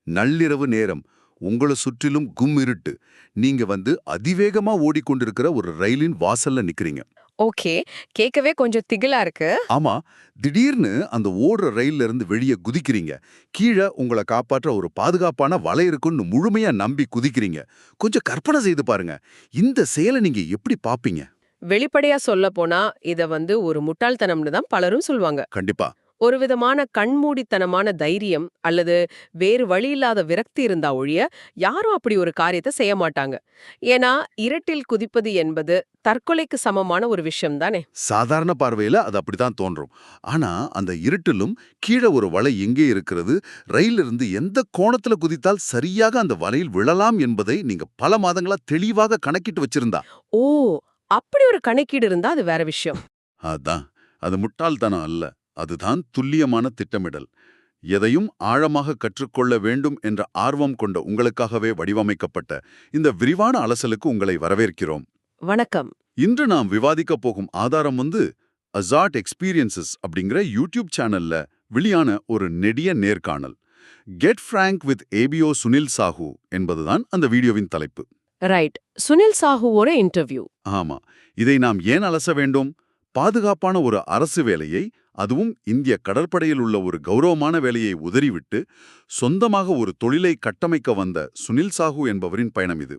நள்ளிரவு நேரம், உங்கள சுற்றிலும் கும் இருட்டு. நீங்க அதிவேகமா ஓடிக்கொண்டிருக்கிற ஒரு ரயிலின் வாசல்ல நிக்கிறீங்க. ஓகே. கேட்கவே கொஞ்சம் திகிலா இருக்கு. ஆமா, திடீர்னு அந்த ஓடுற ரயில்ல இருந்து வெளியே குதிக்கிறீங்க. கீழ உங்கள காப்பாற்ற ஒரு பாதுகாப்பான வலை இருக்குன்னு முழுமையா நம்பி குதிக்கிறீங்க. கொஞ்சம் கற்பனை செய்து பாருங்க. இந்த செயலை நீங்க எப்படி பாப்பீங்க? வெளிப்படையா சொல்லப்போனா, இத ஒரு முட்டாள்தனம்னு தான் பலரும் சொல்வாங்க. கண்டிப்பா. ஒரு விதமான கண்மூடித்தனமான தைரியம் அல்லது வேறு வழியில்லாத விரக்தி இருந்தா ஒழிய, யாரும் அப்படி ஒரு காரியத்த செய்ய மாட்டாங்க. ஏன்னா, இருட்டில் குதிப்பது என்பது தற்கொலைக்கு சமமான ஒரு விஷயம் தானே! சாதாரண பார்வையில அது அப்படித்தான் தோன்றும். ஆனா அந்த இருட்டிலும் கீழ ஒரு வலை எங்கே இருக்கிறது, ரயிலிருந்து எந்த கோணத்துல குதித்தால் சரியாக அந்த வலையில் விழலாம் என்பதை நீங்க பல மாதங்களா தெளிவாக கணக்கிட்டு வச்சிருந்தா. ஓ! அப்படி ஒரு கணக்கீடு இருந்தா அது வேற விஷயம். அதான். அது முட்டாள்தனம் அல்ல. அதுதான் துல்லியமான திட்டமிடல். எதையும் ஆழமாக கற்றுக்கொள்ள வேண்டும் என்ற ஆர்வம் கொண்ட உங்களுக்காகவே வடிவமைக்கப்பட்ட இந்த விரிவான அலசலுக்கு உங்களை வரவேற்கிறோம். வணக்கம். இன்று நாம் விவாதிக்கப் போகும் ஆதாரம் அசாட் எக்ஸ்பீரியன்சஸ் அப்படிங்கிற யூடியூப் சேனல்ல வெளியான ஒரு நெடிய நேர்காணல். Get frank with ABO Sunil Sahoo என்பதுதான் அந்த வீடியோவின் தலைப்பு. ரைட். சுனில் சாஹூவோட இன்டர்வியூ. ஆமா. இதை நாம் ஏன் அலச வேண்டும்? பாதுகாப்பான ஒரு அரசு வேலையை, அதுவும் இந்திய கடற்படையில் உள்ள ஒரு கௌரவமான வேலையை உதறிவிட்டு சொந்தமாக ஒரு தொழிலை கட்டமைக்க வந்த சுனில் சாஹூ என்பவரின் பயணம் இது.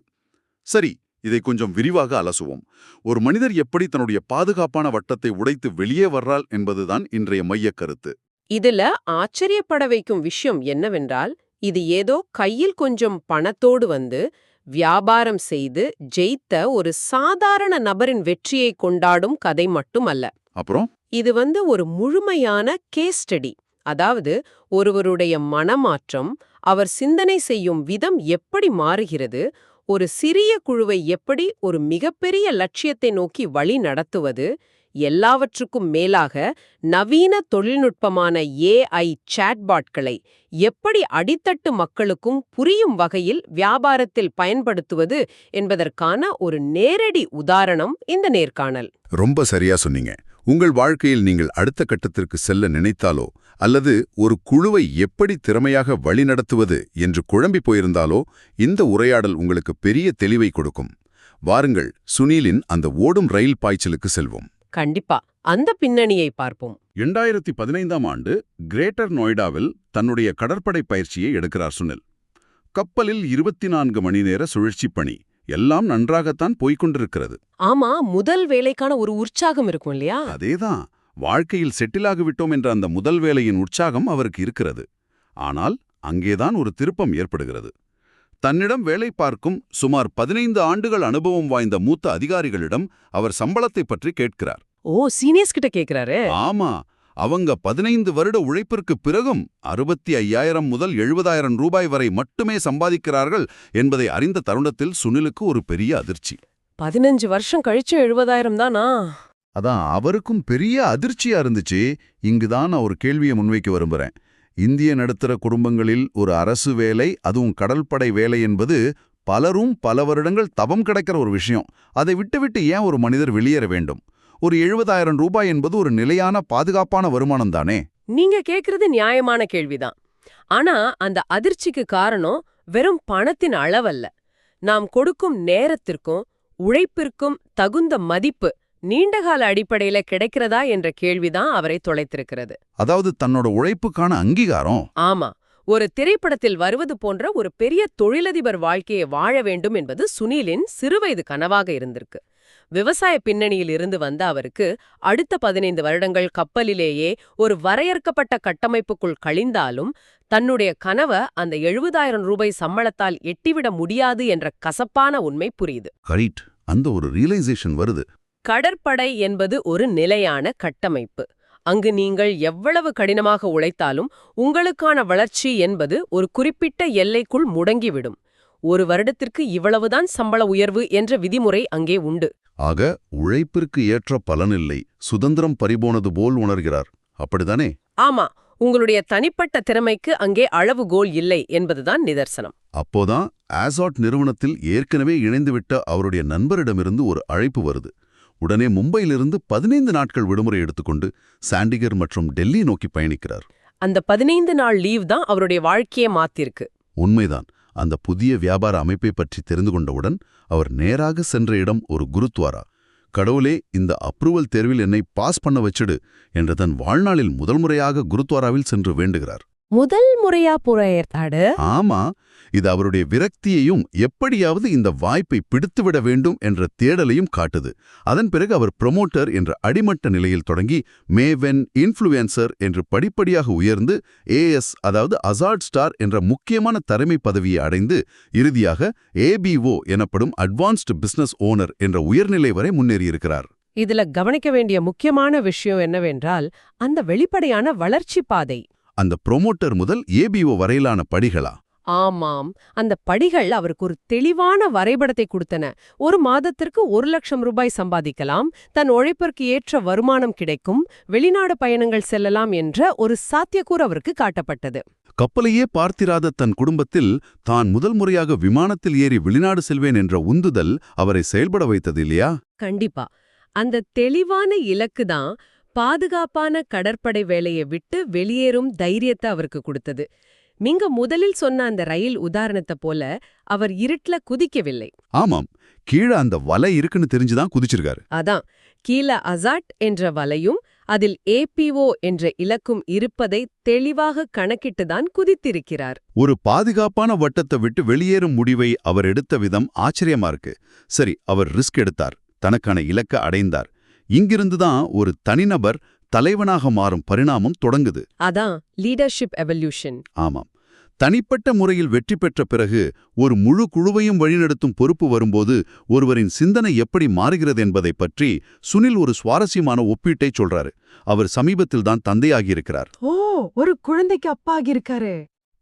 சரி, இதை கொஞ்சம் விரிவாக அலசுவோம். ஒரு மனிதர் எப்படி தன்னுடைய பாதுகாப்பான வட்டத்தை உடைத்து வெளியே வர்றாள் என்பதுதான் இன்றைய மையக் கருத்து. இதுல ஆச்சரியப்பட வைக்கும் விஷயம் என்னவென்றால், இது ஏதோ கையில் கொஞ்சம் பணத்தோடு வியாபாரம் செய்து ஜெயித்த ஒரு சாதாரண நபரின் வெற்றியை கொண்டாடும் கதை மட்டுமல்ல. அப்புறம் இது ஒரு முழுமையான கேஸ் ஸ்டடி. அதாவது ஒருவருடைய மனமாற்றம், அவர் சிந்தனை செய்யும் விதம் எப்படி மாறுகிறது, ஒரு சிறிய குழுவை எப்படி ஒரு மிகப்பெரிய லட்சியத்தை நோக்கி வழி நடத்துவது, எல்லாவற்றுக்கும் மேலாக நவீன தொழில்நுட்பமான ஏஐ சாட்பாட்களை எப்படி அடித்தட்டு மக்களுக்கும் புரியும் வகையில் வியாபாரத்தில் பயன்படுத்துவது என்பதற்கான ஒரு நேரடி உதாரணம் இந்த நேர்காணல். ரொம்ப சரியா சொன்னீங்க. உங்கள் வாழ்க்கையில் நீங்கள் அடுத்த கட்டத்திற்கு செல்ல நினைத்தாலோ அல்லது ஒரு குழுவை எப்படி திறமையாக வழிநடத்துவது என்று குழம்பி போயிருந்தாலோ இந்த உரையாடல் உங்களுக்கு பெரிய தெளிவை கொடுக்கும். வாருங்கள், சுனிலின் அந்த ஓடும் ரயில் பாய்ச்சலுக்கு செல்வோம். கண்டிப்பா அந்த பின்னணியை பார்ப்போம். 2015ஆம் ஆண்டு கிரேட்டர் நொய்டாவில் தன்னுடைய கடற்படை பயிற்சியை எடுக்கிறார் சுனில். கப்பலில் 24 மணி நேர சுழற்சி பணி. எல்லாம் நன்றாகத்தான் போய்கொண்டிருக்கிறது. ஆமா, முதல் வேலைக்கான ஒரு உற்சாகம் இருக்கும் இல்லையா? அதேதான். வாழ்க்கையில் செட்டிலாகிவிட்டோம் என்ற அந்த முதல் வேலையின் உற்சாகம் அவருக்கு இருக்கிறது. ஆனால் அங்கேதான் ஒரு திருப்பம் ஏற்படுகிறது. தன்னிடம் வேலை பார்க்கும் சுமார் 15 ஆண்டுகள் அனுபவம் வாய்ந்த மூத்த அதிகாரிகளிடம் அவர் சம்பளத்தை பற்றி கேட்கிறார். ஓ, சீனியர்ஸ் கிட்ட கேக்குறாரு. ஆமா, அவங்க 15 வருட உழைப்பிற்கு பிறகும் 65,000 முதல் 70,000 ரூபாய் வரை மட்டுமே சம்பாதிக்கிறார்கள் என்பதை அறிந்த தருணத்தில் சுனிலுக்கு ஒரு பெரிய அதிர்ச்சி. 15 வருஷம் கழிச்சு 70,000 தானா? அதான் அவருக்கும் பெரிய அதிர்ச்சியா இருந்துச்சு. இங்குதான் நான் ஒரு கேள்வியை முன்வைக்க விரும்புறேன். இந்திய நடுத்தர குடும்பங்களில் ஒரு அரசு வேலை, அதுவும் கடற்படை வேலை என்பது பலரும் பல வருடங்கள் தவம் கிடைக்கிற ஒரு விஷயம். அதை விட்டுவிட்டு ஏன் ஒரு மனிதர் வெளியேற வேண்டும்? ஒரு 70,000 ரூபாய் என்பது ஒரு நிலையான பாதுகாப்பான வருமானம் தானே? நீங்க கேக்குறது நியாயமான கேள்விதான். ஆனா அந்த அதிர்ச்சிக்கு காரணம் வெறும் பணத்தின் அளவல்ல. நாம் கொடுக்கும் நேரத்திற்கும் உழைப்பிற்கும் தகுந்த மதிப்பு நீண்டகால அடிப்படையில கிடைக்கிறதா என்ற கேள்விதான் அவரை தொலைத்திருக்கிறது. அதாவது தன்னோட உழைப்புக்கான அங்கீகாரம். ஆமா, ஒரு திரைப்படத்தில் வருவது போன்ற ஒரு பெரிய தொழிலதிபர் வாழ்க்கையை வாழ வேண்டும் என்பது சுனிலின் சிறுவயது கனவாக இருந்திருக்கு. விவசாய பின்னணியில் இருந்து வந்த அவருக்கு அடுத்த 15 வருடங்கள் கப்பலிலேயே ஒரு வரையறுக்கப்பட்ட கட்டமைப்புக்குள் கழிந்தாலும் தன்னுடைய கனவை அந்த 70,000 ரூபாய் சம்பளத்தால் எட்டிவிட முடியாது என்ற கசப்பான உண்மை புரியுது. கரெக்ட். அந்த ஒரு ரியலைசேஷன் வருது. கடற்படை என்பது ஒரு நிலையான கட்டமைப்பு. அங்கு நீங்கள் எவ்வளவு கடினமாக உழைத்தாலும் உங்களுக்கான வளர்ச்சி என்பது ஒரு குறிப்பிட்ட எல்லைக்குள் முடங்கிவிடும். ஒரு வருடத்திற்கு இவ்வளவுதான் சம்பள உயர்வு என்ற விதிமுறை அங்கே உண்டு. ஆக உழைப்பிற்கு ஏற்ற பலனில்லை, சுதந்திரம் பறிபோனது போல் உணர்கிறார். அப்படிதானே? ஆமா, உங்களுடைய தனிப்பட்ட திறமைக்கு அங்கே அளவுகோல் இல்லை என்பதுதான் நிதர்சனம். அப்போதான் அசாட் நிறுவனத்தில் ஏற்கனவே இணைந்துவிட்ட அவருடைய நண்பரிடமிருந்து ஒரு அழைப்பு வருது. உடனே மும்பையிலிருந்து 15 நாட்கள் விடுமுறை எடுத்துக்கொண்டு சாண்டிகர் மற்றும் டெல்லி நோக்கி பயணிக்கிறார். அந்த 15 நாள் லீவ் தான் அவருடைய வாழ்க்கையை மாத்திருக்கு. உண்மைதான். அந்த புதிய வியாபார அமைப்பை பற்றி தெரிந்து கொண்டவுடன் அவர் நேராக சென்ற இடம் ஒரு குருத்வாரா. கடவுளே, இந்த அப்ரூவல் தேர்வில் என்னை பாஸ் பண்ண வச்சிடு என்று தன் வாழ்நாளில் முதல் முறையாக குருத்வாராவில் சென்று வேண்டுகிறார். முதல் முறையா புறையர்த்தாடு. ஆமா, இது அவருடைய விரக்தியையும் எப்படியாவது இந்த வாய்ப்பை பிடித்துவிட வேண்டும் என்ற தேடலையும் காட்டுது. அதன் பிறகு அவர் ப்ரொமோட்டர் என்ற அடிமட்ட நிலையில் தொடங்கி மேவென், இன்ஃப்ளூயன்சர் என்று படிப்படியாக உயர்ந்து ஏஎஸ், அதாவது அசார்ட் ஸ்டார் என்ற முக்கியமான தலைமை பதவியை அடைந்து இறுதியாக ஏபிஓ எனப்படும் அட்வான்ஸ்டு பிசினஸ் ஓனர் என்ற உயர்நிலை வரை முன்னேறியிருக்கிறார். இதுல கவனிக்க வேண்டிய முக்கியமான விஷயம் என்னவென்றால் அந்த வெளிப்படையான வளர்ச்சி பாதை. அந்த ப்ரொமோட்டர் முதல் ஏபிஓ வரையிலான படிகளா? ஆமாம், அந்த படிகள் அவருக்கு ஒரு தெளிவான வரைபடத்தை கொடுத்தன. ஒரு மாதத்திற்கு 1,00,000 ரூபாய் சம்பாதிக்கலாம், தன் உழைப்பிற்கு ஏற்ற வருமானம் கிடைக்கும், வெளிநாடு பயணங்கள் செல்லலாம் என்ற ஒரு சாத்தியக்கூறு அவருக்கு காட்டப்பட்டது. கப்பலையே பார்த்திராத தன் குடும்பத்தில் தான் முதல் முறையாக விமானத்தில் ஏறி வெளிநாடு செல்வேன் என்ற உந்துதல் அவரை செயல்பட வைத்தது இல்லையா? கண்டிப்பா. அந்த தெளிவான இலக்கு தான் பாதுகாப்பான கடற்படை வேலையை விட்டு வெளியேறும் தைரியத்தை அவருக்கு கொடுத்தது. நீங்க முதலில் சொன்ன அந்த ரயில் உதாரணத்தை போல அவர் இருட்டுல குதிக்கவில்லை. ஆமாம், கீழே அந்த வலை இருக்குன்னு தெரிஞ்சுதான் குதிச்சிருக்காரு. அதான், கீழே அசாட் என்ற வலையும் அதில் ஏபிஓ என்ற இலக்கும் இருப்பதை தெளிவாக கணக்கிட்டுதான் குதித்திருக்கிறார். ஒரு பாதுகாப்பான வட்டத்தை விட்டு வெளியேறும் முடிவை அவர் எடுத்த விதம் ஆச்சரியமா இருக்கு. சரி, அவர் ரிஸ்க் எடுத்தார், தனக்கான இலக்கை அடைந்தார். இங்கிருந்துதான் ஒரு தனிநபர் தலைவனாக மாறும் பரிணாமம் தொடங்குது. அதான் லீடர்ஷிப் எவல்யூஷன். ஆமாம், தனிப்பட்ட முறையில் வெற்றி பெற்ற பிறகு ஒரு முழு குழுவையும் வழிநடத்தும் பொறுப்பு வரும்போது ஒருவரின் சிந்தனை எப்படி மாறுகிறது என்பதை பற்றி சுனில் ஒரு சுவாரஸ்யமான ஒப்பீட்டை சொல்றாரு. அவர் சமீபத்தில்தான் தந்தையாகியிருக்கிறார். ஓ, ஒரு குழந்தைக்கு அப்பா ஆகியிருக்காரு.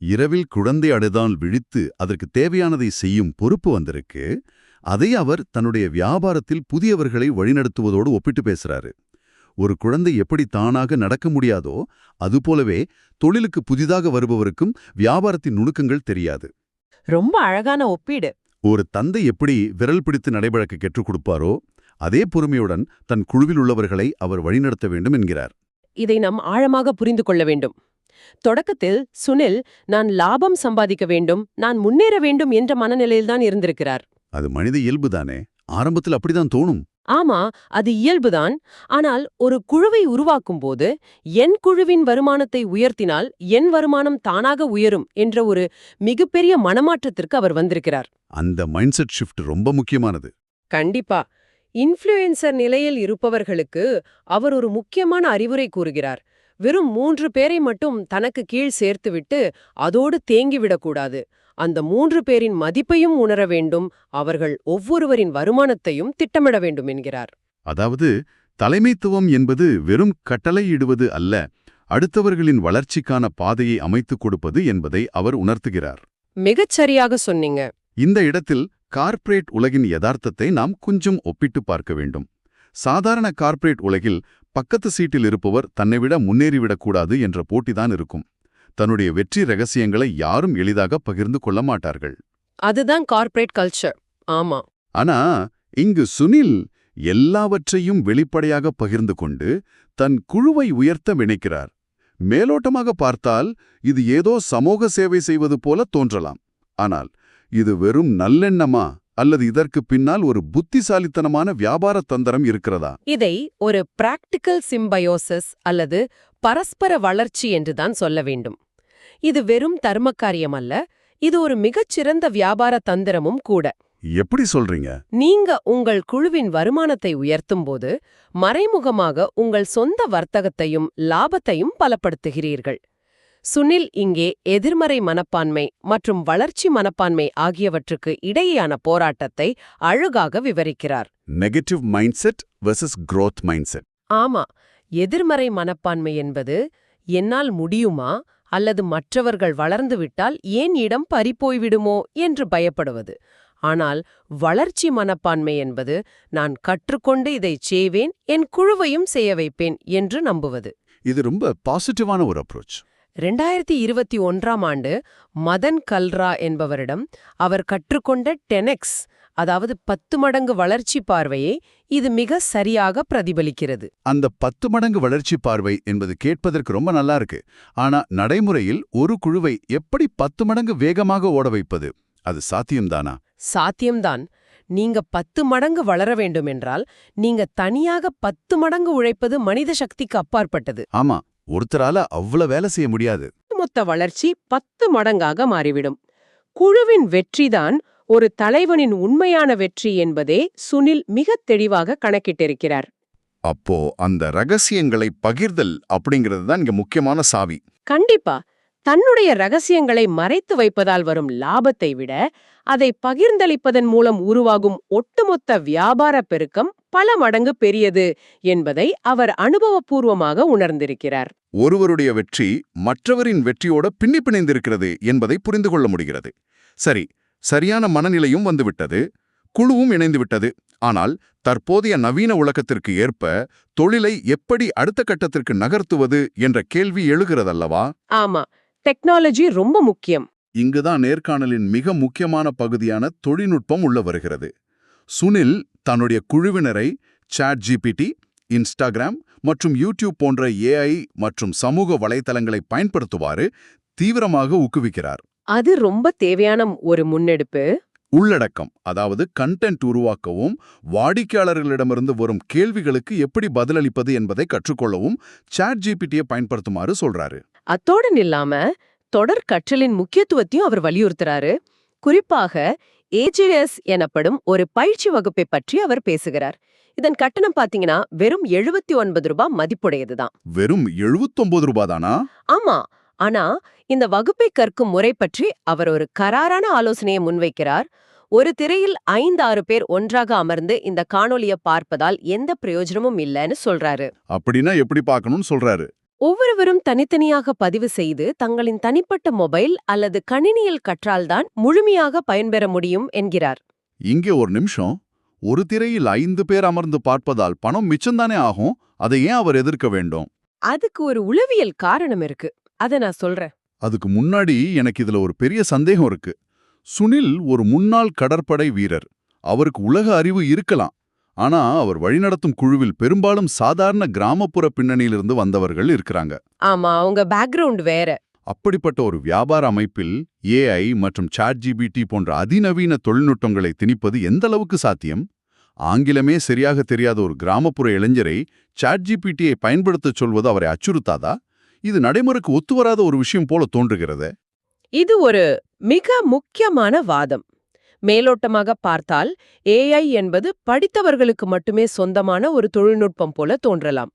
இரவில் குழந்தை அழுதால் விழித்து அதற்கு தேவையானதை செய்யும் பொறுப்பு வந்திருக்கு. அதை அவர் தன்னுடைய வியாபாரத்தில் புதியவர்களை வழிநடத்துவதோடு ஒப்பிட்டு பேசுறாரு. ஒரு குழந்தை எப்படி தானாக நடக்க முடியாதோ அதுபோலவே தொழிலுக்கு புதிதாக வருபவருக்கும் வியாபாரத்தின் நுணுக்கங்கள் தெரியாது. ரொம்ப அழகான ஒப்பீடு. ஒரு தந்தை எப்படி விரல் பிடித்து நடைபழக்க கற்றுக் கொடுப்பாரோ அதே பொறுமையுடன் தன் குழுவில் உள்ளவர்களை அவர் வழிநடத்த வேண்டும் என்கிறார். இதை நாம் ஆழமாக புரிந்து கொள்ள வேண்டும். தொடக்கத்தில் சுனில் நான் லாபம் சம்பாதிக்க வேண்டும், நான் முன்னேற வேண்டும் என்ற மனநிலையில்தான் இருந்திருக்கிறார். அது மனித இயல்புதானே, ஆரம்பத்தில் அப்படிதான் தோணும். ஆமா, அது இயல்புதான். ஆனால் ஒரு குழுவை உருவாக்கும் போது என் குழுவின் வருமானத்தை உயர்த்தினால் என் வருமானம் தானாக உயரும் என்ற ஒரு மிகப்பெரிய மனமாற்றத்திற்கு அவர் வந்திருக்கிறார். அந்த மைண்ட் செட் ஷிஃப்ட் ரொம்ப முக்கியமானது. கண்டிப்பா. இன்ஃப்ளூயன்சர் நிலையில் இருப்பவர்களுக்கு அவர் ஒரு முக்கியமான அறிவுரை கூறுகிறார். வெறும் 3 பேரை மட்டும் தனக்கு கீழ் சேர்த்துவிட்டு அதோடு தேங்கிவிடக்கூடாது. அந்த 3 பேரின் மதிப்பையும் உணர வேண்டும், அவர்கள் ஒவ்வொருவரின் வருமானத்தையும் திட்டமிட வேண்டும் என்கிறார். அதாவது தலைமைத்துவம் என்பது வெறும் கட்டளையிடுவது அல்ல, அடுத்தவர்களின் வளர்ச்சிக்கான பாதையை அமைத்துக் கொடுப்பது என்பதை அவர் உணர்த்துகிறார். மிகச்சரியாக சொன்னீங்க. இந்த இடத்தில் கார்ப்பரேட் உலகின் யதார்த்தத்தை நாம் கொஞ்சம் ஒப்பிட்டு பார்க்க வேண்டும். சாதாரண கார்ப்பரேட் உலகில் பக்கத்து சீட்டில் இருப்பவர் தன்னை விட முன்னேறிவிடக்கூடாது என்ற போட்டிதான் இருக்கும். தன்னுடைய வெற்றி ரகசியங்களை யாரும் எளிதாக பகிர்ந்து கொள்ள மாட்டார்கள். அதுதான் கார்ப்பரேட் கல்ச்சர். ஆமா. ஆனா இங்கு சுனில் எல்லாவற்றையும் வெளிப்படையாக பகிர்ந்து கொண்டு தன் குழுவை உயர்த்த நினைக்கிறார். மேலோட்டமாக பார்த்தால் இது ஏதோ சமூக சேவை செய்வது போல தோன்றலாம். ஆனால் இது வெறும் நல்லெண்ணமா அல்லது இதற்கு பின்னால் ஒரு புத்திசாலித்தனமான வியாபார தந்திரம் இருக்கிறதா? இதை ஒரு பிராக்டிக்கல் சிம்பயோசிஸ் அல்லது பரஸ்பர வளர்ச்சி என்றுதான் சொல்ல வேண்டும். இது வெறும் தர்மக்காரியம் அல்ல, இது ஒரு மிகச்சிறந்த வியாபார தந்திரமும் கூட. எப்படி சொல்றீங்க? நீங்க உங்கள் குழுவின் வருமானத்தை உயர்த்தும்போது மறைமுகமாக உங்கள் சொந்த வர்த்தகத்தையும் லாபத்தையும் பலப்படுத்துகிறீர்கள். சுனில் இங்கே எதிர்மறை மனப்பான்மை மற்றும் வளர்ச்சி மனப்பான்மை ஆகியவற்றுக்கு இடையேயான போராட்டத்தை அழகாக விவரிக்கிறார். Negative mind set versus growth mind set. ஆமா, எதிர்மறை மனப்பான்மை என்பது என்னால் முடியுமா அல்லது மற்றவர்கள் வளர்ந்துவிட்டால் ஏன் இடம் பறிப்போய்விடுமோ என்று பயப்படுவது. ஆனால் வளர்ச்சி மனப்பான்மை என்பது நான் கற்றுக்கொண்டு இதைச் செய்வேன், என் குழுவையும் செய்ய வைப்பேன் என்று நம்புவது. இது ரொம்ப பாசிட்டிவான ஒரு அப்ரோச். 2021ஆம் ஆண்டு மதன் கல்ரா என்பவரிடம் அவர் கற்றுக்கொண்ட 10x அதாவது 10 மடங்கு வளர்ச்சி பார்வையை இது மிக சரியாக பிரதிபலிக்கிறது. அந்த 10 மடங்கு வளர்ச்சி பார்வை என்பது கேட்பதற்கு ரொம்ப நல்லா இருக்கு. ஆனா நடைமுறையில் ஒரு குழுவை எப்படி 10 மடங்கு வேகமாக ஓட வைப்பது? அது சாத்தியம்தானா? சாத்தியம்தான். நீங்க 10 மடங்கு வளர வேண்டுமென்றால் நீங்க தனியாக 10 மடங்கு உழைப்பது மனித சக்திக்கு அப்பாற்பட்டது. ஆமா, ஒருத்தரால அவ்வளவு வேலை செய்ய முடியாது. மொத்த வளர்ச்சி 10 மடங்காக மாறிவிடும். குழுவின் வெற்றிதான் ஒரு தலைவனின் உண்மையான வெற்றி என்பதே சுனில் மிகத் தெளிவாக கணக்கிட்டிருக்கிறார். அப்போ அந்த ரகசியங்களை பகிர்தல் அப்படிங்கிறது தான் இங்க முக்கியமான சாவி. கண்டிப்பா. தன்னுடைய ரகசியங்களை மறைத்து வைப்பதால் வரும் லாபத்தை விட அதை பகிர்ந்தளிப்பதன் மூலம் உருவாகும் ஒட்டுமொத்த வியாபார பெருக்கம் பல மடங்கு பெரியது என்பதை அவர் அனுபவபூர்வமாக உணர்ந்திருக்கிறார். ஒருவருடைய வெற்றி மற்றவரின் வெற்றியோட பின்னி பிணைந்திருக்கிறது என்பதை புரிந்து கொள்ள முடிகிறது. சரி, சரியான மனநிலையும் வந்துவிட்டது, குழுவும் இணைந்துவிட்டது. ஆனால் தற்போதைய நவீன உலகத்திற்கு ஏற்ப தொழிலை எப்படி அடுத்த கட்டத்திற்கு நகர்த்துவது என்ற கேள்வி எழுகிறதல்லவா? ஆமா, டெக்னாலஜி ரொம்ப முக்கியம். இங்குதான் நேர்காணலின் மிக முக்கியமான பகுதியான தொழில்நுட்பம் உள்ள வருகிறது. சுனில் தன்னுடைய குழுவினரை ChatGPT, இன்ஸ்டாகிராம் மற்றும் யூடியூப் போன்ற AI மற்றும் சமூக வலைத்தளங்களை பயன்படுத்துவாறு தீவிரமாக ஊக்குவிக்கிறார். அது ரொம்ப தேவையான ஒரு முன்னெடுப்பு. உள்ளடக்கம், அதாவது கண்டென்ட் உருவாக்கவும் வாடிக்கையாளர்களிடமிருந்து வரும் கேள்விகளுக்கு எப்படி பதிலளிப்பது என்பதை கற்றுக்கொள்ளவும் ChatGPT-யை பயன்படுத்துமாறு சொல்றாரு. அத்தோடு நில்லாம தொடர் கற்றலின் முக்கியத்துவத்தையும் அவர் வலியுறுத்துறாரு. குறிப்பாக AJS எனப்படும் ஒரு பயிற்சி வகுப்பை பற்றி அவர் பேசுகிறார். இதன் கட்டணம் பாத்தீங்கன்னா வெறும் 79 ரூபாய் மதிப்புடையதுதான். வெறும் 79 ரூபாய் தானா? ஆமா. ஆனா இந்த வகுப்பை கற்கும் முறை பற்றி அவர் ஒரு கராரான ஆலோசனையை முன்வைக்கிறார். ஒரு திரையில் 5-6 பேர் ஒன்றாக அமர்ந்து இந்த காணொளிய பார்ப்பதால் எந்த பிரயோஜனமும் இல்லைன்னு சொல்றாரு. அப்படின்னா எப்படி பார்க்கணும்னு சொல்றாரு. ஒவ்வொருவரும் தனித்தனியாக பதிவு செய்து தங்களின் தனிப்பட்ட மொபைல் அல்லது கணினியில் கற்றால்தான் முழுமையாக பயன்பெற முடியும் என்கிறார். இங்கே ஒரு நிமிஷம். ஒரு திரையில் 5 பேர் அமர்ந்து பார்ப்பதால் பணம் மிச்சம்தானே ஆகும். அதை ஏன் அவர் எதிர்க்க வேண்டும்? அதுக்கு ஒரு உளவியல் காரணம் இருக்கு. அத நான் சொல்றேன். அதுக்கு முன்னாடி எனக்கு இதுல ஒரு பெரிய சந்தேகம் இருக்கு. சுனில் ஒரு முன்னாள் கடற்படை வீரர். அவருக்கு உலக அறிவு இருக்கலாம். ஆனா அவர் வழிநடத்தும் குழுவில் பெரும்பாலும் சாதாரண கிராமப்புற பின்னணியிலிருந்து வந்தவர்கள் இருக்கிறாங்க. ஆமா, அவங்க பேக்ரவுண்ட் வேற. அப்படிப்பட்ட ஒரு வியாபார அமைப்பில் AI மற்றும் ChatGPT போன்ற அதிநவீன தொழில்நுட்பங்களை திணிப்பது எந்த அளவுக்கு சாத்தியம்? ஆங்கிலமே சரியாக தெரியாத ஒரு கிராமப்புற இளைஞரை ChatGPT-யை பயன்படுத்தச் சொல்வது அவரை அச்சுறுத்தாதா? இது நடைமுறைக்கு ஒத்துவராத ஒரு விஷயம் போல தோன்றுகிறது. இது ஒரு மிக முக்கியமான வாதம். மேலோட்டமாக பார்த்தால் AI என்பது படித்தவர்களுக்கு மட்டுமே சொந்தமான ஒரு தொழில்நுட்பம் போல தோன்றலாம்.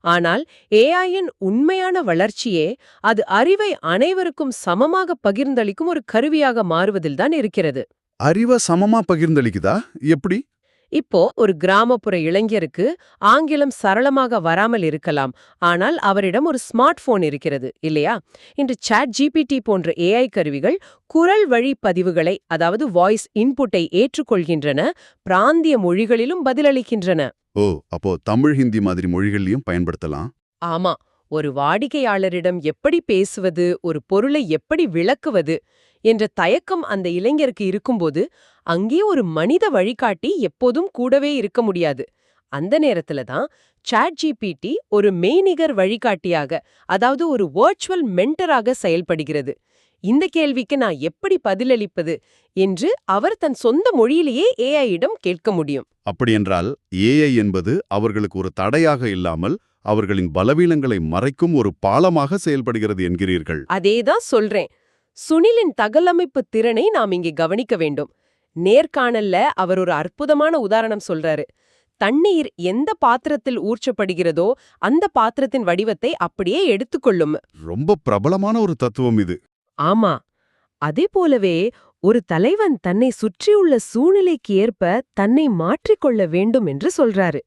ஆனால் AI-யின் உண்மையான வளர்ச்சியே அது அறிவை அனைவருக்கும் சமமாக பகிர்ந்தளிக்கும் ஒரு கருவியாக மாறுவதில்தான் இருக்கிறது. அறிவை சமமா பகிர்ந்தளிக்குதா? எப்படி? இப்போ ஒரு கிராமப்புற இளைஞருக்கு ஆங்கிலம் சரளமாக வராமல் இருக்கலாம். ஆனால் அவரிடம் ஒரு ஸ்மார்ட் போன் இருக்கிறது இல்லையா? இன்று ChatGPT போன்ற AI கருவிகள் குரல் வழி பதிவுகளை, அதாவது வாய்ஸ் இன்புட்டை ஏற்றுக்கொள்கின்றன, பிராந்திய மொழிகளிலும் பதிலளிக்கின்றன. ஓ, அப்போ தமிழ், ஹிந்தி மாதிரி மொழிகள்லயும் பயன்படுத்தலாம். ஆமா, ஒரு வாடிக்கையாளரிடம் எப்படி பேசுவது, ஒரு பொருளை எப்படி விளக்குவது என்ற தயக்கம் அந்த இளைஞருக்கு இருக்கும்போது அங்கே ஒரு மனித வழிகாட்டி எப்போதும் கூடவே இருக்க முடியாது. அந்த நேரத்துல தான் ChatGPT ஒரு மெய்நிகர் வழிகாட்டியாக, அதாவது ஒரு வர்ச்சுவல் மென்டராக செயல்படுகிறது. இந்த கேள்விக்கு நான் எப்படி பதிலளிப்பது என்று அவர் தன் சொந்த மொழியிலேயே AI-இடம் கேட்க முடியும். அப்படியென்றால் AI என்பது அவர்களுக்கு ஒரு தடையாக இல்லாமல் அவர்களின் பலவீனங்களை மறைக்கும் ஒரு பாலமாக செயல்படுகிறது என்கிறீர்கள். அதேதான் சொல்றேன். சுனிலின் தகவலமைப்பு திறனை நாம் இங்கே கவனிக்க வேண்டும். நேர்காணல்ல அவர் ஒரு அற்புதமான உதாரணம் சொல்றாரு. தண்ணீர் எந்த பாத்திரத்தில் ஊற்றப்படுகிறதோ அந்த பாத்திரத்தின் வடிவத்தை அப்படியே எடுத்துக்கொள்ளும். ரொம்ப பிரபலமான ஒரு தத்துவம் இது. ஆமா, அதே போலவே ஒரு தலைவன் தன்னை சுற்றியுள்ள சூழ்நிலைக்கு ஏற்ப தன்னை மாற்றிக்கொள்ள வேண்டும் என்று சொல்றாரு.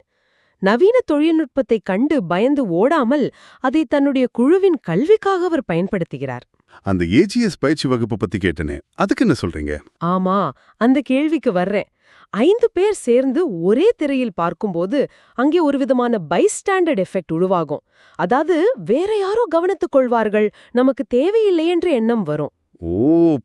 நவீன தொழில்நுட்பத்தை கண்டு பயந்து ஓடாமல் அதை தன்னுடைய குழுவின் கல்விக்காக அவர் பயன்படுத்துகிறார். அந்த AGS பயிற்சி வகுப்பு பத்தி கேட்டனே, அதுக்கு என்ன சொல்றீங்க? ஆமா, அந்த கேள்விக்கு வர்றேன். 5 பேர் சேர்ந்து ஒரே திரையில் பார்க்கும்போது அங்கே ஒரு விதமான பைஸ்டாண்டர்ட் எஃபெக்ட் உருவாகும். அதாவது வேற யாரோ கவனித்துக் கொள்வார்கள், நமக்கு தேவையில்லை என்ற எண்ணம் வரும். ஓ,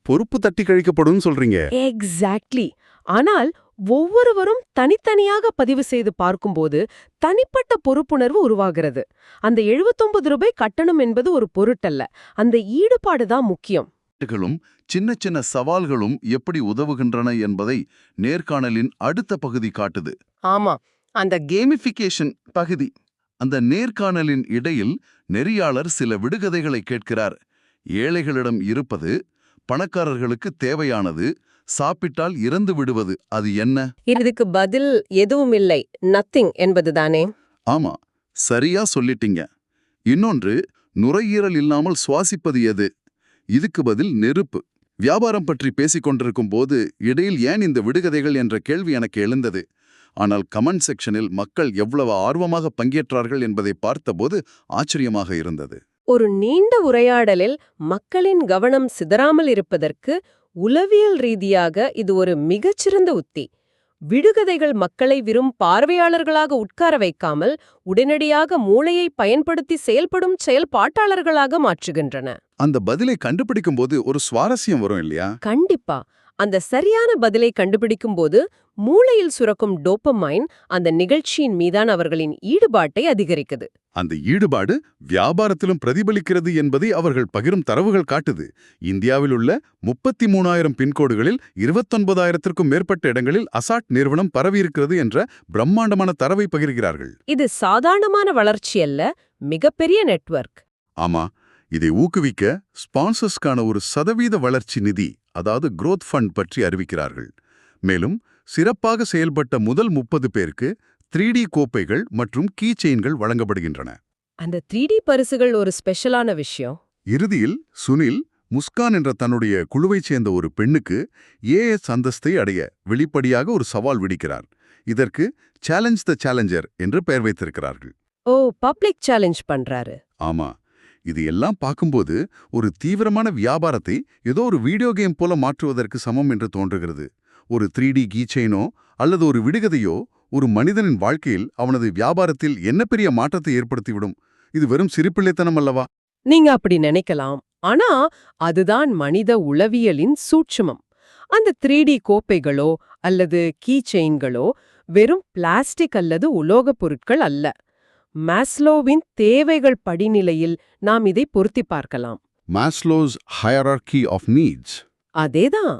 பொறுப்பு தட்டி கழிக்கப்படும் சொல்றீங்க. எக்ஸாக்ட்லி. ஆனால் ஒவ்வொருவரும் தனித்தனியாக பதிவு செய்து பார்க்கும்போது தனிப்பட்ட பொறுப்புணர்வு உருவாகிறது. அந்த 79 ரூபாய் கட்டணம் என்பது ஒரு பொருட்டல்ல, அந்த ஈடுபாடுதான் முக்கியம். களும் சின்ன சின்ன சவால்களும் எப்படி உதவுகின்றன என்பதை நேர்காணலின் அடுத்த பகுதி காட்டுது. ஆமா, அந்த கேமிஃபிகேஷன் பகுதி. அந்த நேர்காணலின் இடையில் நெறியாளர் சில விடுகதைகளை கேட்கிறார். ஏழைகளிடம் இருப்பது, பணக்காரர்களுக்கு தேவையானது, சாப்பிட்டால் இறந்து விடுவது, அது என்ன? இதுக்கு பதில் எதுவும் இல்லை, நத்திங் என்பதுதானே. ஆமா, சரியா சொல்லிட்டீங்க. இன்னொன்று, நுரையீரல் இல்லாமல் சுவாசிப்பது எது? இதுக்கு பதில் நெருப்பு. வியாபாரம் பற்றி பேசிக் கொண்டிருக்கும் போது இடையில் ஏன் இந்த விடுகதைகள் என்ற கேள்வி எனக்கு எழுந்தது. ஆனால் கமெண்ட் செக்ஷனில் மக்கள் எவ்வளவு ஆர்வமாக பங்கேற்றார்கள் என்பதை பார்த்தபோது ஆச்சரியமாக இருந்தது. ஒரு நீண்ட உரையாடலில் மக்களின் கவனம் சிதறாமல் இருப்பதற்கு உளவியல் ரீதியாக இது ஒரு மிகச்சிறந்த உத்தி. விடுகதைகள் மக்களை வெறும் பார்வையாளர்களாக உட்கார வைக்காமல் உடனடியாக மூளையை பயன்படுத்தி செயல்படும் செயல்பாட்டாளர்களாக மாற்றுகின்றன. அந்த பதிலை கண்டுபிடிக்கும் போது ஒரு சுவாரஸ்யம் வரும் இல்லையா? கண்டிப்பா. அந்த சரியான பதிலை கண்டுபிடிக்கும் போது மூளையில் சுரக்கும் டோபமைன் அந்த நிகழ்ச்சியின் மீதான அவர்களின் ஈடுபாட்டை அதிகரிக்குது. அந்த ஈடுபாடு வியாபாரத்திலும் பிரதிபலிக்கிறது என்பதை அவர்கள் பகிரும் தரவுகள் காட்டுது. இந்தியாவில் உள்ள 33,000 பின்கோடுகளில் 29,000த்திற்கும் மேற்பட்ட இடங்களில் அசாட் நிறுவனம் பரவியிருக்கிறது என்ற பிரம்மாண்டமான தரவை பகிர்கிறார்கள். இது சாதாரணமான வளர்ச்சி அல்ல, மிகப்பெரிய நெட்வொர்க். ஆமா, இதை ஊக்குவிக்க ஸ்பான்சர்ஸ்க்கான ஒரு சதவீத வளர்ச்சி நிதி, அதாவது growth ஃபண்ட் பற்றி அறிவிக்கிறார்கள். மேலும் சிறப்பாக செயல்பட்ட முதல் 30 பேருக்கு 3D கோப்பைகள் மற்றும் கீ செயின்கள் வழங்கப்படுகின்றன. அந்த 3D பரிசுகள் ஒரு ஸ்பெஷலான விஷயம். இறுதியில் சுனில் முஸ்கான் என்ற தன்னுடைய குழுவைச் சேர்ந்த ஒரு பெண்ணுக்கு ஏஎஸ் அந்தஸ்தை அடைய வெளிப்படையாக ஒரு சவால் விடுக்கிறார். இதற்கு சேலஞ்ச் த சேலஞ்சர் என்று பெயர் வைத்திருக்கிறார்கள். ஓ, பப்ளிக் சேலஞ்ச் பண்றாரு. ஆமா, இது எல்லாம் பார்க்கும்போது ஒரு தீவிரமான வியாபாரத்தை ஏதோ ஒரு வீடியோ கேம் போல மாற்றுவதற்கு சமம் என்று தோன்றுகிறது. ஒரு 3D கீ செயினோ அல்லது ஒரு விடுகதையோ ஒரு மனிதனின் வாழ்க்கையில் அவனது வியாபாரத்தில் என்ன பெரிய மாற்றத்தை ஏற்படுத்திவிடும். இது வெறும் சிரிப்பிள்ளைத்தனம் அல்லவா? நீங்க அப்படி நினைக்கலாம். ஆனா அதுதான் மனித உளவியலின் சூட்சுமம். அந்த 3D கோப்பைகளோ அல்லது கீ செயின்களோ வெறும் பிளாஸ்டிக் அல்லது உலோகப் பொருட்கள் அல்ல. மாஸ்லோவின் தேவைகள் படிநிலையில் நாம் இதை பொருத்தி பார்க்கலாம். Maslow's hierarchy of needs. அதேதான்.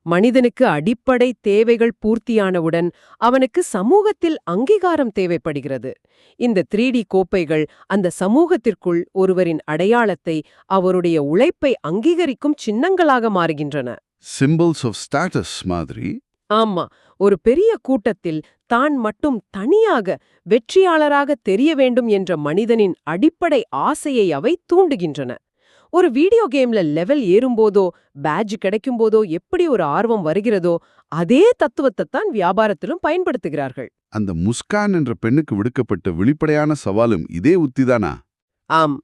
மனிதனுக்கு அடிப்படை தேவைகள் பூர்த்தியானவுடன் அவனுக்கு சமூகத்தில் அங்கீகாரம் தேவைப்படுகிறது. இந்த 3D கோப்பைகள் அந்த சமூகத்திற்குள் ஒருவரின் அடையாளத்தை, அவருடைய உழைப்பை அங்கீகரிக்கும் சின்னங்களாக மாறுகின்றன. சிம்பிள்ஸ் ஆஃப் ஸ்டேட்டஸ் மாதிரி. ஆமா, ஒரு பெரிய கூட்டத்தில் தான் மட்டும் தனியாக வெற்றியாளராக தெரிய வேண்டும் என்ற மனிதனின் அடிப்படை ஆசையை அவை தூண்டுகின்றன. ஒரு வீடியோ கேம்ல லெவல் ஏறும்போதோ பேட்ஜ் கிடைக்கும்போதோ எப்படி ஒரு ஆர்வம் வருகிறதோ அதே தத்துவத்தை தான் வியாபாரத்திலும் பயன்படுத்துகிறார்கள். அந்த முஸ்கான் என்ற பெண்ணுக்கு விடுக்கப்பட்ட வெளிப்படையான சவாலும் இதே உத்திதானா? ஆம்,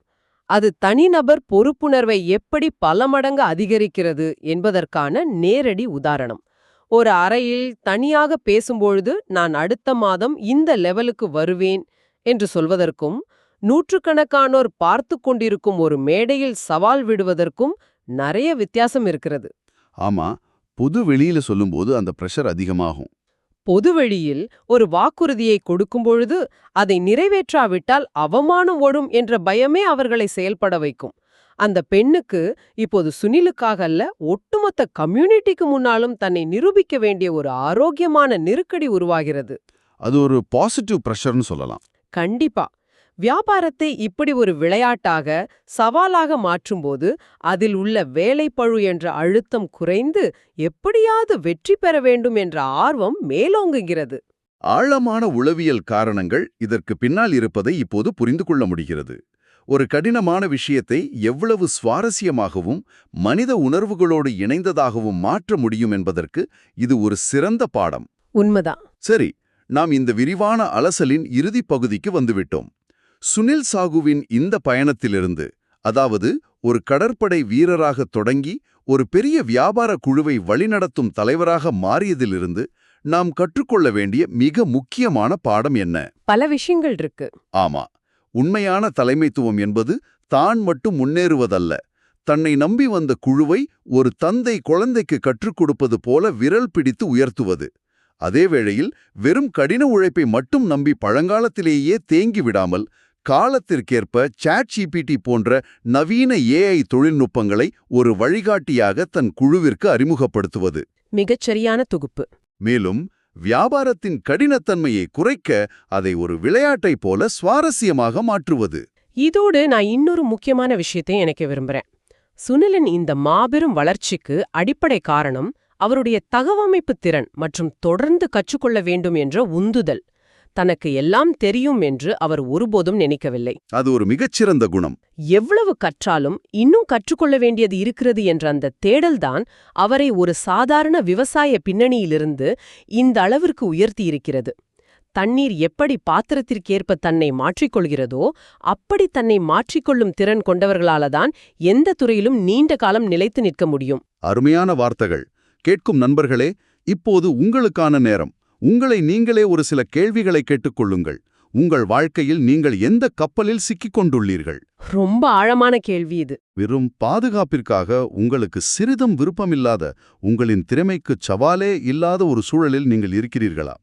அது தனிநபர் பொறுப்புணர்வை எப்படி பல மடங்கு அதிகரிக்கிறது என்பதற்கான நேரடி உதாரணம். ஒரு அறையில் தனியாக பேசும்பொழுது நான் அடுத்த மாதம் இந்த லெவலுக்கு வருவேன் என்று சொல்வதற்கும், நூற்றுக்கணக்கானோர் பார்த்து கொண்டிருக்கும் ஒரு மேடையில் சவால் விடுவதற்கும் நிறைய வித்தியாசம் இருக்கிறது. ஆமா, பொது வெளியில சொல்லும்போது அந்த பிரஷர் அதிகமாகும். பொதுவெளியில் ஒரு வாக்குறுதியை கொடுக்கும் பொழுது அதை நிறைவேற்றாவிட்டால் அவமானம் ஓடும் என்ற பயமே அவர்களை செயல்பட வைக்கும். அந்த பெண்ணுக்கு இப்போது சுனிலுக்காக அல்ல, ஒட்டுமொத்த கம்யூனிட்டிக்கு முன்னாலும் தன்னை நிரூபிக்க வேண்டிய ஒரு ஆரோக்கியமான நெருக்கடி உருவாகிறது. அது ஒரு பாசிட்டிவ் பிரஷர்னு சொல்லலாம். கண்டிப்பா. வியாபாரத்தை இப்படி ஒரு விளையாட்டாக, சவாலாக மாற்றும்போது அதில் உள்ள வேலைப்பழு என்ற அழுத்தம் குறைந்து எப்படியாவது வெற்றி பெற வேண்டும் என்ற ஆர்வம் மேலோங்குகிறது. ஆழமான உளவியல் காரணங்கள் இதற்கு பின்னால் இருப்பதை இப்போது புரிந்து கொள்ள முடிகிறது. ஒரு கடினமான விஷயத்தை எவ்வளவு சுவாரஸ்யமாகவும் மனித உணர்வுகளோடு இணைந்ததாகவும் மாற்ற முடியும் என்பதற்கு இது ஒரு சிறந்த பாடம். உண்மைதான். சரி, நாம் இந்த விரிவான அலசலின் இறுதிப் பகுதிக்கு வந்துவிட்டோம். சுனில் சாகுவின் இந்த பயணத்திலிருந்து, அதாவது ஒரு கடற்படை வீரராக தொடங்கி ஒரு பெரிய வியாபார குழுவை வழிநடத்தும் தலைவராக மாறியதிலிருந்து நாம் கற்றுக்கொள்ள வேண்டிய மிக முக்கியமான பாடம் என்ன? பல விஷயங்கள் இருக்கு. ஆமா, உண்மையான தலைமைத்துவம் என்பது தான் மட்டும் முன்னேறுவதல்ல, தன்னை நம்பி வந்த குழுவை ஒரு தந்தை குழந்தைக்கு கற்றுக் கொடுப்பது போல விரல் பிடித்து உயர்த்துவது. அதே வேளையில் வெறும் கடின உழைப்பை மட்டும் நம்பி பழங்காலத்திலேயே தேங்கி விடாமல் காலத்திற்கேற்ப ChatGPT போன்ற நவீன AI தொழில்நுட்பங்களை ஒரு வழிகாட்டியாக தன் குழுவிற்கு அறிமுகப்படுத்துவது. மிகச்சரியான தொகுப்பு. மேலும் வியாபாரத்தின் கடினத்தன்மையை குறைக்க அதை ஒரு விளையாட்டைப் போல சுவாரஸ்யமாக மாற்றுவது. இதோடு நான் இன்னொரு முக்கியமான விஷயத்தை இணைக்க விரும்புறேன். சுனிலின் இந்த மாபெரும் வளர்ச்சிக்கு அடிப்படை காரணம் அவருடைய தகவமைப்பு திறன் மற்றும் தொடர்ந்து கற்றுக்கொள்ள வேண்டும் என்ற உந்துதல். தனக்கு எல்லாம் தெரியும் என்று அவர் ஒருபோதும் நினைக்கவில்லை. அது ஒரு மிகச்சிறந்த குணம். எவ்வளவு கற்றாலும் இன்னும் கற்றுக்கொள்ள வேண்டியது இருக்கிறது என்ற அந்த தேடல்தான் அவரை ஒரு சாதாரண விவசாய பின்னணியிலிருந்து இந்த அளவிற்கு உயர்த்தியிருக்கிறது. தண்ணீர் எப்படி பாத்திரத்திற்கேற்ப தன்னை மாற்றிக்கொள்கிறதோ அப்படி தன்னை மாற்றிக்கொள்ளும் திறன் கொண்டவர்களாலதான் எந்த துறையிலும் நீண்ட காலம் நிலைத்து நிற்க முடியும். அருமையான வார்த்தைகள். கேட்கும் நண்பர்களே, இப்போது உங்களுக்கான நேரம். உங்களை நீங்களே ஒரு சில கேள்விகளை கேட்டுக்கொள்ளுங்கள். உங்கள் வாழ்க்கையில் நீங்கள் எந்த கப்பலில் சிக்கிக் கொண்டுள்ளீர்கள்? ரொம்ப ஆழமான கேள்வி இது. வெறும் பாதுகாப்பிற்காக உங்களுக்கு சிறிதும் விருப்பமில்லாத, உங்களின் திறமைக்குச் சவாலே இல்லாத ஒரு சூழலில் நீங்கள் இருக்கிறீர்களா?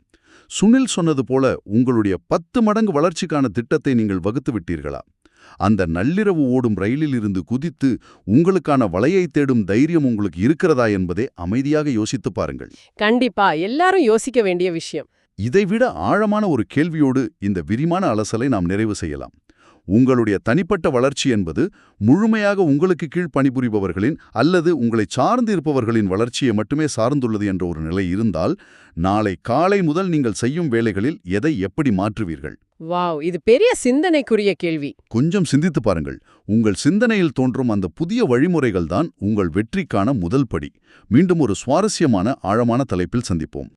சுனில் சொன்னது போல உங்களுடைய 10 மடங்கு வளர்ச்சிக்கான திட்டத்தை நீங்கள் வகுத்து விட்டீர்களா? அந்த நள்ளிரவு ஓடும் ரயிலில் இருந்து குதித்து உங்களுக்கான வலையை தேடும் தைரியம் உங்களுக்கு இருக்கிறதா என்பதை அமைதியாக யோசித்துப் பாருங்கள். கண்டிப்பா எல்லாரும் யோசிக்க வேண்டிய விஷயம். இதைவிட ஆழமான ஒரு கேள்வியோடு இந்த விரிவான அலசலை நாம் நிறைவு செய்யலாம். உங்களுடைய தனிப்பட்ட வளர்ச்சி என்பது முழுமையாக உங்களுக்கு கீழ் பணிபுரிபவர்களின் அல்லது உங்களை சார்ந்து இருப்பவர்களின் வளர்ச்சியை மட்டுமே சார்ந்துள்ளது என்ற ஒரு நிலை இருந்தால், நாளை காலை முதல் நீங்கள் செய்யும் வேலைகளில் எதை எப்படி மாற்றுவீர்கள்? வாவ், இது பெரிய சிந்தனைக்குரிய கேள்வி. கொஞ்சம் சிந்தித்து பாருங்கள். உங்கள் சிந்தனையில் தோன்றும் அந்த புதிய வழிமுறைகள் தான் உங்கள் வெற்றிக்கான முதல் படி. மீண்டும் ஒரு சுவாரஸ்யமான ஆழமான தலைப்பில் சந்திப்போம்.